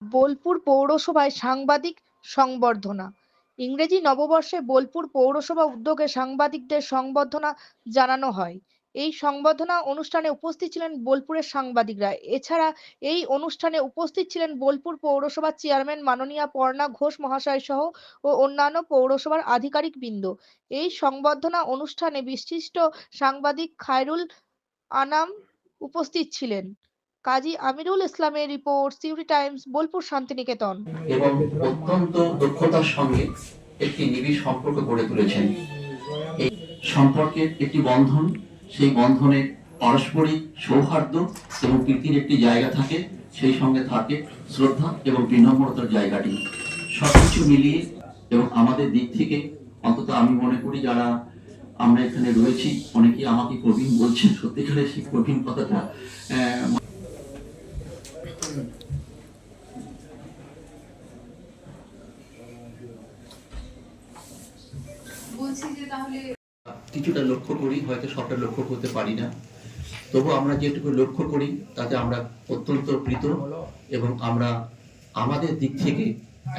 বোলপুর পৌরসভায় সাংবাদিক সংবর্ধনা। ইংরেজি নববর্ষে বোলপুর পৌরসভা উদ্যোগে সাংবাদিকদের সংবর্ধনা জানানো হয়। এই সংবর্ধনা অনুষ্ঠানে উপস্থিত ছিলেন বোলপুরের সাংবাদিকরা। এছাড়া এই অনুষ্ঠানে উপস্থিত ছিলেন বোলপুর পৌরসভার চেয়ারম্যান মাননীয়া পর্ণা ঘোষ মহাশয় সহ ও অন্যান্য পৌরসভার আধিকারিকবৃন্দ। এই সংবর্ধনা অনুষ্ঠানে বিশিষ্ট সাংবাদিক খায়রুল আনাম উপস্থিত ছিলেন। কাজী আমিরুল ইসলামের রিপোর্ট, সিউড়ি টাইমস, বোলপুর শান্তিনিকেতন। এবং অত্যন্ত দক্ষতার সঙ্গে একটি নিবিড় সম্পর্ক গড়ে তুলেছেন। এই সম্পর্কের একটি বন্ধন, সেই বন্ধনে পারস্পরিক সৌহার্দ্য এবং প্রীতির একটি জায়গা থাকে, সেই সঙ্গে থাকে শ্রদ্ধা এবং বিনম্রতার জায়গাটি। সবকিছু মিলিয়ে এবং আমাদের দিক থেকে অন্তত আমি মনে করি যারা আমরা এখানে রয়েছি অনেকেই আমাকে প্রবীণ বলছেন, সত্যিকারের সেই প্রবীণ কথাটা কিছুটা লক্ষ্য করি, হয়তো সবটা লক্ষ্য করতে পারি না, তবু আমরা যেটুকু লক্ষ্য করি তাতে আমরা অত্যন্ত প্রীত এবং আমরা আমাদের দিক থেকে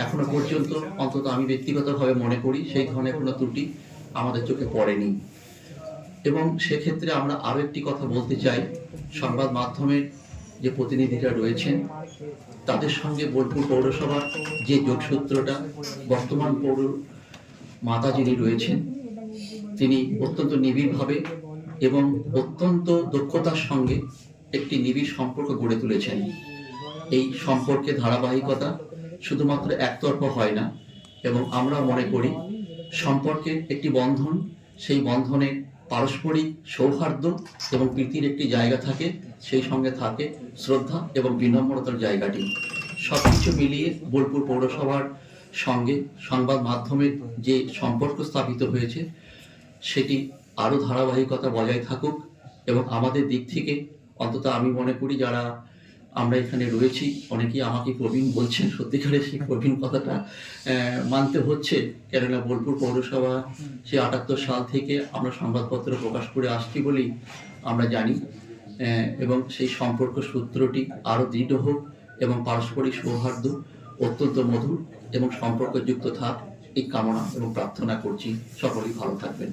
এখনো পর্যন্ত অন্তত আমি ব্যক্তিগতভাবে মনে করি সেই ধরনের কোনো ত্রুটি আমাদের চোখে পড়েনি। এবং সেক্ষেত্রে আমরা আরও একটি কথা বলতে চাই, সংবাদ মাধ্যমের যে প্রতিনিধিরা রয়েছেন তাদের সঙ্গে বোলপুর পৌরসভার যে যোগসূত্রটা, বর্তমান পৌর মাতা যিনি রয়েছেন তিনি অত্যন্ত নিবিড়ভাবে এবং অত্যন্ত দক্ষতার সঙ্গে একটি নিবিড় সম্পর্ক গড়ে তুলেছেন। এই সম্পর্কে ধারাবাহিকতা শুধুমাত্র একতরফা হয় না এবং আমরা মনে করি সম্পর্কের একটি বন্ধন, সেই বন্ধনে পারস্পরিক সৌহার্দ্য এবং প্রীতির একটি জায়গা থাকে, সেই সঙ্গে থাকে শ্রদ্ধা এবং বিনম্রতার জায়গাটি। সব কিছু মিলিয়ে বোলপুর পৌরসভার সঙ্গে সংবাদ মাধ্যমের যে সম্পর্ক স্থাপিত হয়েছে সেটি আরও ধারাবাহিকতা বজায় থাকুক এবং আমাদের দিক থেকে অন্তত আমি মনে করি যারা আমরা এখানে রয়েছি অনেকেই আমাকে প্রবীণ বলছেন, সত্যিকারের সেই প্রবীণ কথাটা মানতে হচ্ছে, কেননা বোলপুর পৌরসভা সে ৭৮ সাল থেকে আমরা সংবাদপত্র প্রকাশ করে আসছি বলেই আমরা জানি এবং সেই সম্পর্ক সূত্রটি আরও দৃঢ় হোক এবং পারস্পরিক সৌহার্দ্য অত্যন্ত মধুর এবং সম্পর্কযুক্ত থাক এই কামনা এবং প্রার্থনা করছি। সকলেই ভালো থাকবেন।